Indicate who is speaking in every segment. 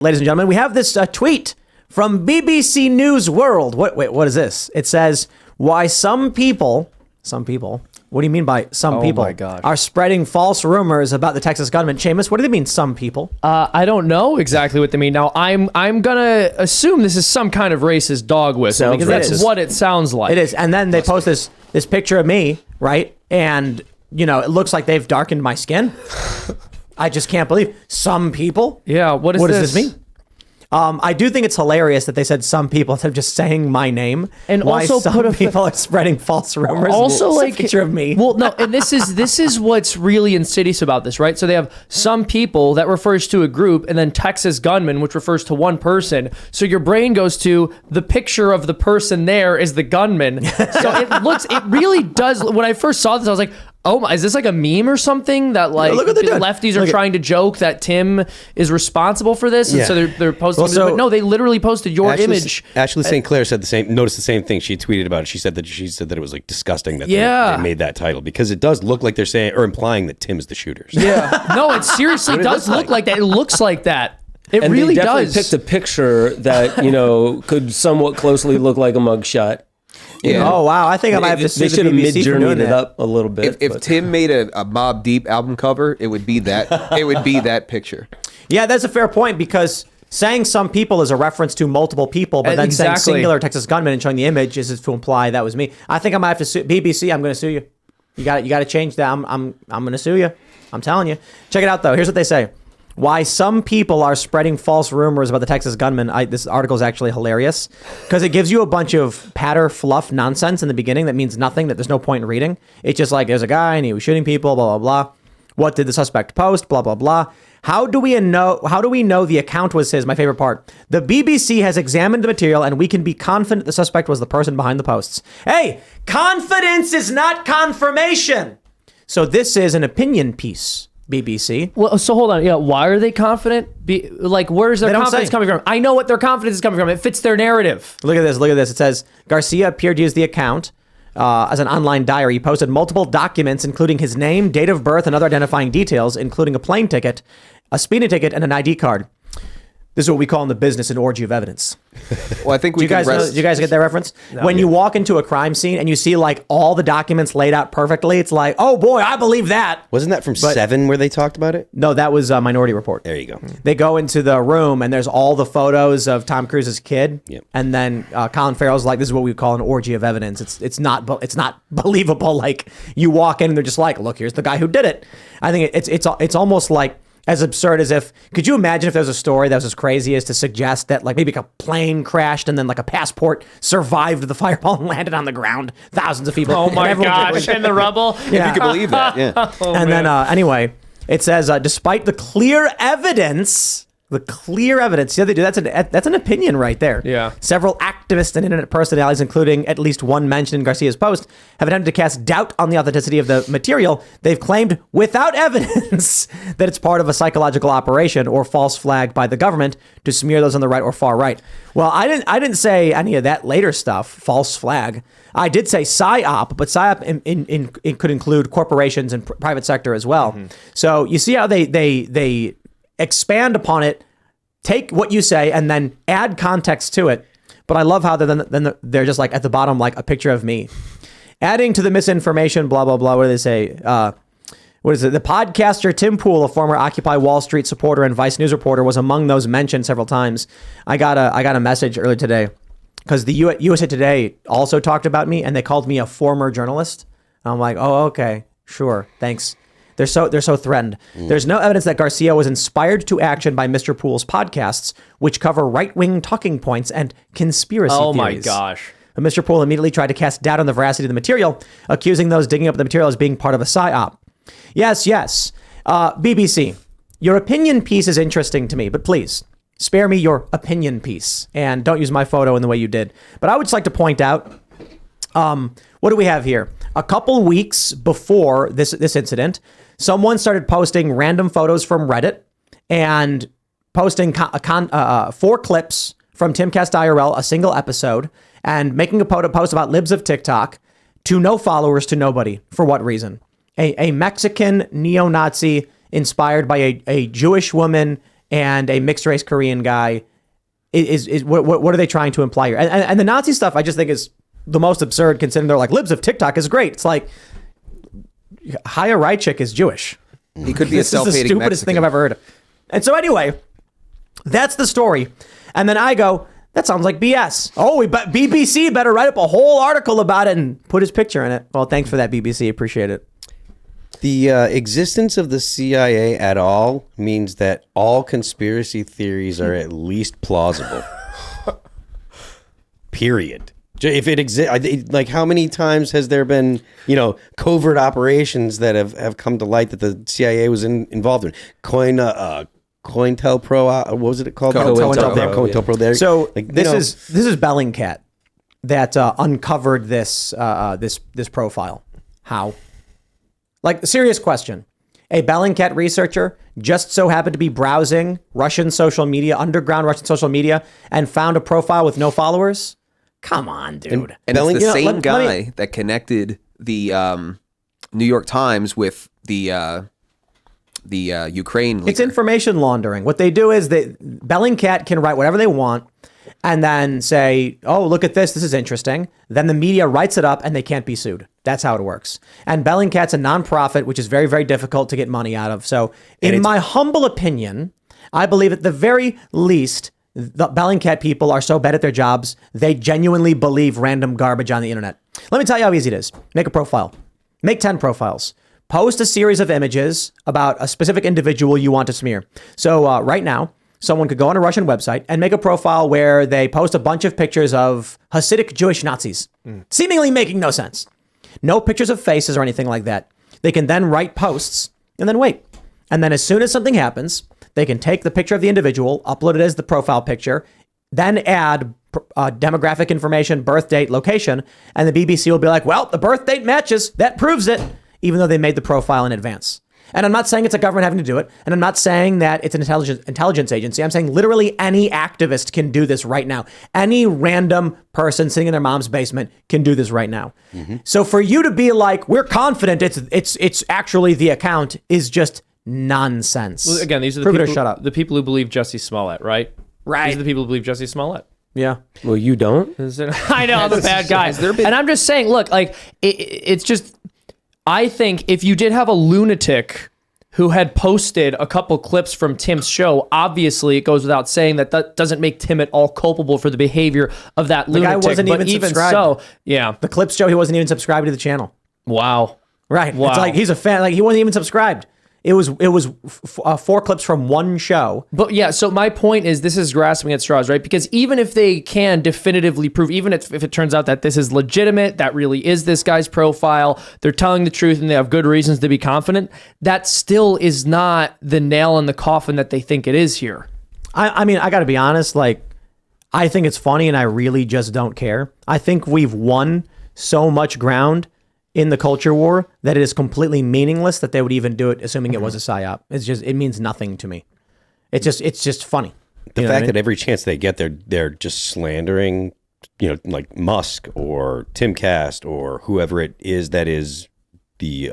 Speaker 1: Ladies and gentlemen, we have this tweet from BBC News World. What is this? It says, why some people, what do you mean by some people are spreading false rumors about the Texas gunman? Seamus, what do they mean, some people?
Speaker 2: I don't know exactly what they mean. Now, I'm gonna assume this is some kind of racist dog whistle, because that's what it sounds like.
Speaker 1: It is. And then they post this picture of me, right? And, you know, it looks like they've darkened my skin. I just can't believe some people.
Speaker 2: Yeah, what does this
Speaker 1: mean? I do think it's hilarious that they said some people instead of just saying my name.
Speaker 2: And
Speaker 1: why
Speaker 2: also
Speaker 1: some people are spreading false rumors.
Speaker 2: Also, like,
Speaker 1: a picture of me.
Speaker 2: Well, no, and this is what's really insidious about this, right? So they have some people that refers to a group, and then Texas gunman, which refers to one person. So your brain goes to the picture of the person there is the gunman. So it really does. When I first saw this, I was like, oh, is this like a meme or something that like the lefties are trying to joke that Tim is responsible for this? And so they're posting, but no, they literally posted your image.
Speaker 3: Ashley St. Clair said noticed the same thing. She tweeted about it. She said that it was like disgusting that they made that title, because it does look like they're saying or implying that Tim is the shooter.
Speaker 2: Yeah. No, it seriously does look like that. It looks like that. It
Speaker 4: and
Speaker 2: really
Speaker 4: they definitely
Speaker 2: does.
Speaker 4: picked a picture that, you know, could somewhat closely look like a mugshot.
Speaker 1: Yeah. Oh wow! I think I might have to sue the BBC. They should have
Speaker 4: mid-journeyed it up a little bit.
Speaker 5: If Tim made a Mobb Deep album cover, it would be that. It would be that picture.
Speaker 1: Yeah, that's a fair point, because saying some people is a reference to multiple people, but then saying singular Texas gunman and showing the image is to imply that was me. I think I might have to sue BBC. I'm going to sue you. You got to change that. I'm going to sue you. I'm telling you. Check it out though. Here's what they say. Why some people are spreading false rumors about the Texas gunman. This article is actually hilarious because it gives you a bunch of patter fluff nonsense in the beginning that means nothing, that there's no point in reading. It's just like, there's a guy and he was shooting people, blah, blah, blah. What did the suspect post? Blah, blah, blah. How do we know the account was his? My favorite part. The BBC has examined the material and we can be confident the suspect was the person behind the posts. Hey, confidence is not confirmation. So this is an opinion piece. BBC.
Speaker 2: Well, so hold on. Yeah, why are they confident? Where's their confidence coming from? I know what their confidence is coming from. It fits their narrative.
Speaker 1: Look at this. Look at this. It says Garcia appeared to use the account as an online diary. He posted multiple documents, including his name, date of birth, and other identifying details, including a plane ticket, a speeding ticket, and an ID card. This is what we call in the business an orgy of evidence.
Speaker 5: Well, I think
Speaker 1: do you guys get that reference? No, when you walk into a crime scene and you see like all the documents laid out perfectly, it's like, oh boy, I believe that.
Speaker 3: Wasn't that from Seven where they talked about it?
Speaker 1: No, that was Minority Report.
Speaker 3: There you go.
Speaker 1: They go into the room and there's all the photos of Tom Cruise's kid.
Speaker 3: Yep. And
Speaker 1: then Colin Farrell's like, this is what we call an orgy of evidence. It's not believable. Like you walk in and they're just like, look, here's the guy who did it. I think it's almost like as absurd as if, could you imagine if there was a story that was as crazy as to suggest that like maybe a plane crashed and then like a passport survived the fireball and landed on the ground, thousands of people.
Speaker 2: Oh my gosh, in the rubble.
Speaker 5: Yeah. If you could believe that. Yeah.
Speaker 1: Then anyway, it says, despite the clear evidence, yeah, they do. That's an opinion right there.
Speaker 2: Yeah.
Speaker 1: Several activists and internet personalities, including at least one mentioned in Garcia's post, have attempted to cast doubt on the authenticity of the material. They've claimed without evidence that it's part of a psychological operation or false flag by the government to smear those on the right or far right. Well, I didn't say any of that later stuff, false flag. I did say PSYOP, but PSYOP could include corporations and private sector as well. Mm-hmm. So you see how they expand upon it, take what you say, and then add context to it. But I love how they're just like at the bottom, like a picture of me. Adding to the misinformation, blah, blah, blah. What do they say? What is it? The podcaster Tim Pool, a former Occupy Wall Street supporter and Vice News reporter, was among those mentioned several times. I got a message earlier today because the USA Today also talked about me and they called me a former journalist. I'm like, oh, okay, sure, thanks. They're so threatened. There's no evidence that Garcia was inspired to action by Mr. Pool's podcasts, which cover right-wing talking points and conspiracy theories.
Speaker 2: Oh my gosh.
Speaker 1: But Mr. Pool immediately tried to cast doubt on the veracity of the material, accusing those digging up the material as being part of a PSYOP. Yes. BBC, your opinion piece is interesting to me, but please spare me your opinion piece and don't use my photo in the way you did. But I would just like to point out, what do we have here? A couple weeks before this incident, someone started posting random photos from Reddit and posting 4 clips from Timcast IRL, a single episode, and making a post about libs of TikTok to no followers, to nobody. For what reason? A Mexican neo-Nazi inspired by a Jewish woman and a mixed race Korean guy is what are they trying to imply here? And the Nazi stuff I just think is the most absurd, considering they're like, libs of TikTok is great. It's like, Chaya Raichik is Jewish.
Speaker 5: He could be a self-hating
Speaker 1: This is the stupidest
Speaker 5: Mexican.
Speaker 1: thing I've ever heard of. And so anyway, that's the story. And then I go, that sounds like BS. Oh, BBC better write up a whole article about it and put his picture in it. Well, thanks for that, BBC. Appreciate it.
Speaker 3: The existence of the CIA at all means that all conspiracy theories are at least plausible. Period. If it exists, like how many times has there been, covert operations that have come to light that the CIA was involved in? COINTELPRO, what was it called? COINTELPRO. There.
Speaker 1: So this is Bellingcat that uncovered this profile. How? Like, serious question. A Bellingcat researcher just so happened to be browsing Russian social media, underground Russian social media, and found a profile with no followers? Come on, dude.
Speaker 5: And it's the same guy that connected the New York Times with the Ukraine leader.
Speaker 1: It's information laundering. What they do is Bellingcat can write whatever they want and then say, oh, look at this. This is interesting. Then the media writes it up and they can't be sued. That's how it works. And Bellingcat's a nonprofit, which is very, very difficult to get money out of. So in my humble opinion, I believe at the very least, the Bellingcat people are so bad at their jobs, they genuinely believe random garbage on the internet. Let me tell you how easy it is. Make a profile. Make 10 profiles. Post a series of images about a specific individual you want to smear. So right now, someone could go on a Russian website and make a profile where they post a bunch of pictures of Hasidic Jewish Nazis, seemingly making no sense. No pictures of faces or anything like that. They can then write posts and then wait. And then as soon as something happens, they can take the picture of the individual, upload it as the profile picture, then add demographic information, birth date, location, and the BBC will be like, well, the birth date matches. That proves it, even though they made the profile in advance. And I'm not saying it's a government having to do it, and I'm not saying that it's an intelligence agency. I'm saying literally any activist can do this right now. Any random person sitting in their mom's basement can do this right now. Mm-hmm. So for you to be like, we're confident it's actually the account is just nonsense.
Speaker 2: Well, again, these are the people who believe Jussie Smollett, right? Right. These are the people who believe Jussie Smollett.
Speaker 1: Yeah.
Speaker 4: Well, you don't.
Speaker 2: I know, I'm a bad guy. And I'm just saying, look, like it's just, I think if you did have a lunatic who had posted a couple clips from Tim's show, obviously it goes without saying that doesn't make Tim at all culpable for the behavior of that lunatic.
Speaker 1: The guy wasn't even subscribed.
Speaker 2: So, yeah.
Speaker 1: The clips show he wasn't even subscribed to the channel.
Speaker 2: Wow.
Speaker 1: Right.
Speaker 2: Wow.
Speaker 1: It's like he's a fan. Like he wasn't even subscribed. It was 4 clips from one show.
Speaker 2: But yeah, so my point is this is grasping at straws, right? Because even if they can definitively prove, even if it turns out that this is legitimate, that really is this guy's profile, they're telling the truth and they have good reasons to be confident, that still is not the nail in the coffin that they think it is here.
Speaker 1: I mean, I got to be honest, like, I think it's funny and I really just don't care. I think we've won so much ground in the culture war that it is completely meaningless that they would even do it, assuming it was a psyop. It means nothing to me. It's just funny.
Speaker 3: The fact that every chance they get, they're just slandering, like Musk or Timcast or whoever it is that is the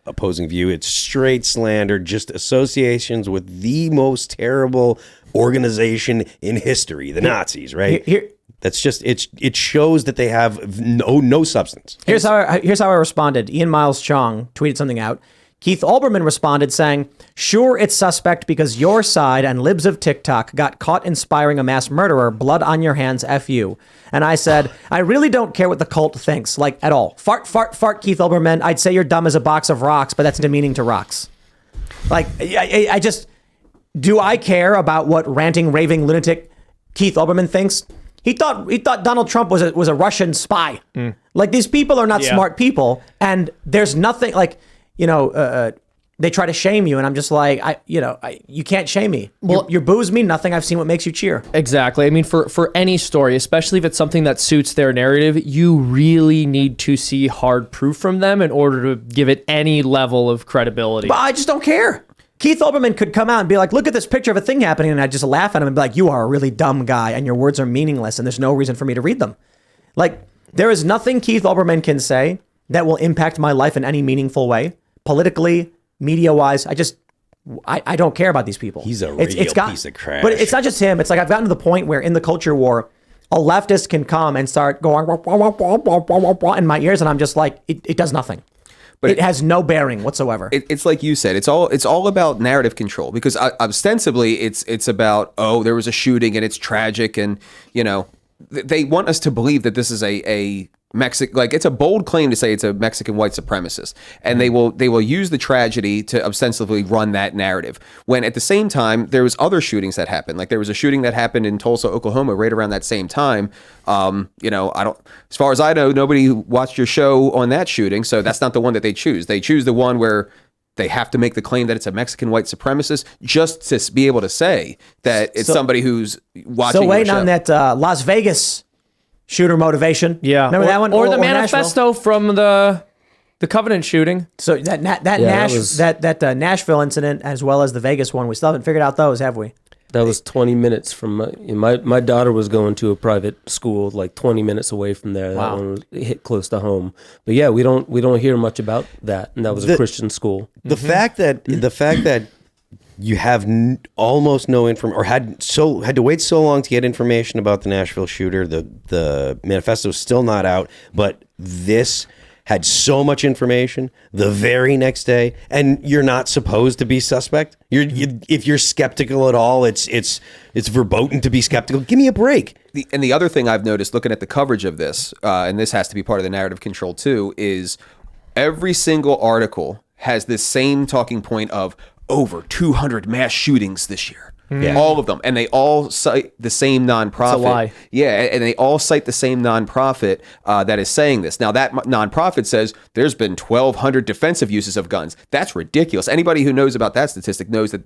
Speaker 3: opposing view. It's straight slander, just associations with the most terrible organization in history, the Nazis, right? That's just it shows that they have no substance.
Speaker 1: Here's how I responded. Ian Miles Chong tweeted something out. Keith Olbermann responded saying, "Sure, it's suspect because your side and libs of TikTok got caught inspiring a mass murderer. Blood on your hands, F you." And I said, I really don't care what the cult thinks, like at all. Fart, Keith Olbermann. I'd say you're dumb as a box of rocks, but that's demeaning to rocks. Like, I just, do I care about what ranting, raving lunatic Keith Olbermann thinks? He thought Donald Trump was a Russian spy. Like, these people are not smart people, and there's nothing like, they try to shame you, and I'm just like, you can't shame me. Well, you booze me, nothing. I've seen what makes you cheer.
Speaker 2: Exactly. I mean, for any story, especially if it's something that suits their narrative, you really need to see hard proof from them in order to give it any level of credibility.
Speaker 1: But I just don't care. Keith Olbermann could come out and be like, look at this picture of a thing happening, and I'd just laugh at him and be like, you are a really dumb guy, and your words are meaningless, and there's no reason for me to read them. Like, there is nothing Keith Olbermann can say that will impact my life in any meaningful way, politically, media-wise. I don't care about these people.
Speaker 3: He's a real piece of trash.
Speaker 1: But it's not just him. It's like I've gotten to the point where in the culture war, a leftist can come and start going in my ears, and I'm just like, it does nothing. But it has no bearing whatsoever.
Speaker 5: It's like you said. It's all about narrative control, because ostensibly it's about, oh, there was a shooting and it's tragic, and they want us to believe that this is a Mexican, like, it's a bold claim to say it's a Mexican white supremacist, and they will use the tragedy to ostensibly run that narrative, when at the same time there was other shootings that happened. Like, there was a shooting that happened in Tulsa, Oklahoma right around that same time. I don't, as far as I know, nobody watched your show on that shooting, so that's not the one that they choose. They choose the one where they have to make the claim that it's a Mexican white supremacist just to be able to say that it's somebody who's watching.
Speaker 1: So waiting
Speaker 5: your show.
Speaker 1: on that Las Vegas shooter motivation.
Speaker 2: Yeah.
Speaker 1: Remember that one?
Speaker 2: Or the
Speaker 1: Nashville?
Speaker 2: manifesto from the Covenant shooting.
Speaker 1: So that Nashville incident, as well as the Vegas one, we still haven't figured out those, have we?
Speaker 4: That was 20 minutes from my daughter was going to a private school like 20 minutes away from there.
Speaker 1: Wow.
Speaker 4: That one was hit close to home. But yeah, we don't hear much about that. And that was a Christian school.
Speaker 3: The fact that you have almost no information, or had to wait so long to get information about the Nashville shooter. The manifesto is still not out, but this had so much information the very next day, and you're not supposed to be suspect. If you're skeptical at all, it's verboten to be skeptical. Give me a break.
Speaker 5: And the other thing I've noticed looking at the coverage of this, and this has to be part of the narrative control too, is every single article has this same talking point of over 200 mass shootings this year.
Speaker 3: Yeah.
Speaker 5: All of them. And they all cite the same nonprofit.
Speaker 2: It's a lie.
Speaker 5: Yeah, and they all cite the same nonprofit that is saying this. Now, that nonprofit says there's been 1,200 defensive uses of guns. That's ridiculous. Anybody who knows about that statistic knows that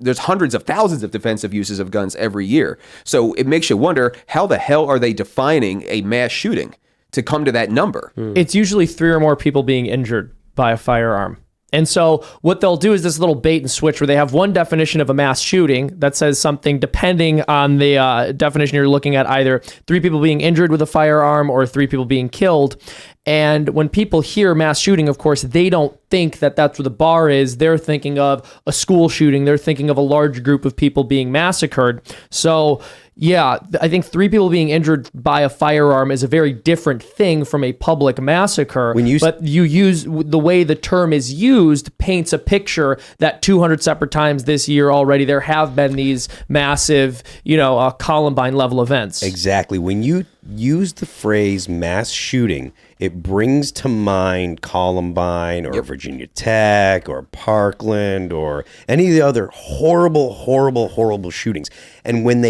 Speaker 5: there's hundreds of thousands of defensive uses of guns every year. So it makes you wonder, how the hell are they defining a mass shooting to come to that number?
Speaker 2: It's usually 3 or more people being injured by a firearm. And so what they'll do is this little bait and switch where they have one definition of a mass shooting that says something depending on the definition you're looking at, either 3 people being injured with a firearm or 3 people being killed. And when people hear mass shooting, of course, they don't think that that's where the bar is. They're thinking of a school shooting. They're thinking of a large group of people being massacred. So yeah, I think 3 people being injured by a firearm is a very different thing from a public massacre. But you use the way the term is used paints a picture that 200 separate times this year already there have been these massive, Columbine level events.
Speaker 3: Exactly. When you use the phrase mass shooting, it brings to mind Columbine or Virginia Tech or Parkland or any of the other horrible, horrible, horrible shootings. And when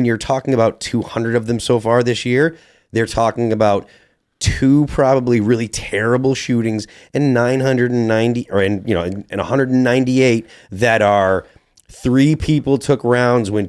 Speaker 3: you're talking about 200 of them so far this year, they're talking about 2 probably really terrible shootings and 198 that are 3 people took rounds when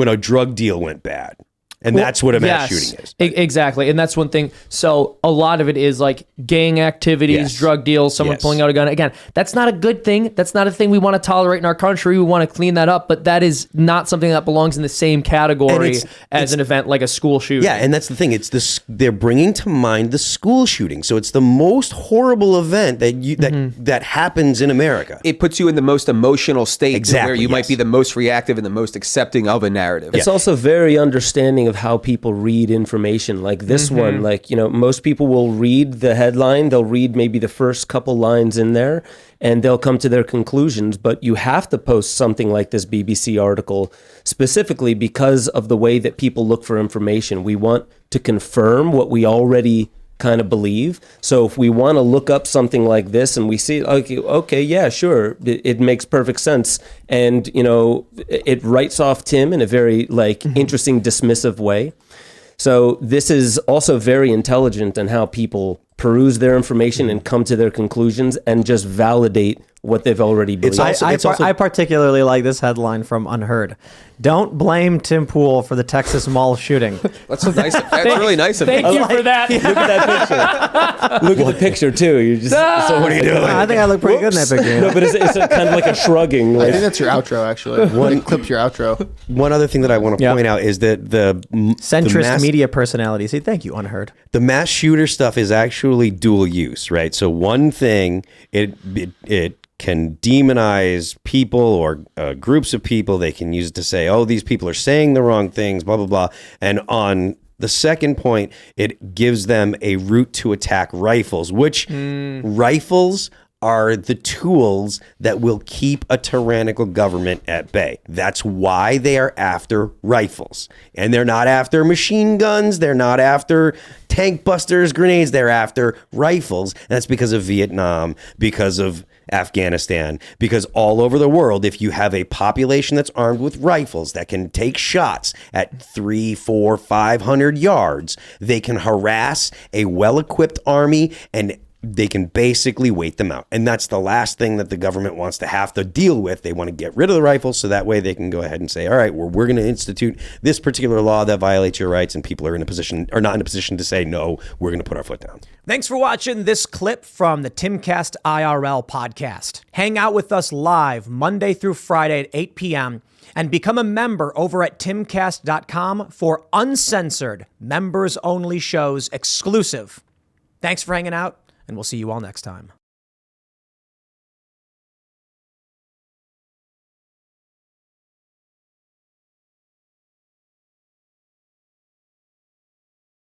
Speaker 3: a drug deal went bad. And that's what a mass shooting is.
Speaker 2: Exactly. And that's one thing. So a lot of it is like gang activities, drug deals, someone pulling out a gun. Again, that's not a good thing. That's not a thing we want to tolerate in our country. We want to clean that up. But that is not something that belongs in the same category as an event like a school shooting.
Speaker 3: Yeah, and that's the thing. They're bringing to mind the school shooting. So it's the most horrible event that happens in America.
Speaker 5: It puts you in the most emotional state where you might
Speaker 3: yes.
Speaker 5: be the most reactive and the most accepting of a narrative.
Speaker 4: It's also very understanding of how people read information. Like this one, most people will read the headline, they'll read maybe the first couple lines in there, and they'll come to their conclusions. But you have to post something like this BBC article specifically because of the way that people look for information. We want to confirm what we already kind of believe. So if we want to look up something like this and we see, okay, yeah, sure, it makes perfect sense. And, it writes off Tim in a very interesting, dismissive way. So this is also very intelligent in how people peruse their information and come to their conclusions and just validate what they've already believed.
Speaker 1: I particularly like this headline from Unheard. Don't blame Tim Pool for the Texas mall shooting.
Speaker 5: That's nice. That's really nice of you.
Speaker 2: Thank you for that.
Speaker 4: Look at that picture. Look at the picture too. You're just so what are you doing?
Speaker 1: I think I look pretty good in that picture.
Speaker 4: No, but it's kind of like a shrugging.
Speaker 6: I think that's your outro, actually. One clip your outro.
Speaker 3: One other thing that I want to point out is that the
Speaker 1: centrist media personality. See, thank you, Unheard.
Speaker 3: The mass shooter stuff is actually dual use, right? So one thing, it can demonize people or groups of people. They can use it to say, oh, these people are saying the wrong things, blah, blah, blah. And on the second point, it gives them a route to attack rifles, which rifles are the tools that will keep a tyrannical government at bay. That's why they are after rifles. And they're not after machine guns. They're not after tank busters, grenades. They're after rifles. And that's because of Vietnam, because of Afghanistan, because all over the world, if you have a population that's armed with rifles that can take shots at 300, 400, 500 yards, they can harass a well-equipped army and they can basically wait them out. And that's the last thing that the government wants to have to deal with. They want to get rid of the rifles so that way they can go ahead and say, all right, we're going to institute this particular law that violates your rights, and people are in a position, are not in a position to say, no, we're going to put our foot down.
Speaker 1: Thanks for watching this clip from the Timcast IRL podcast. Hang out with us live Monday through Friday at 8 p.m. and become a member over at timcast.com for uncensored, members-only shows exclusive. Thanks for hanging out, and we'll see you all next time.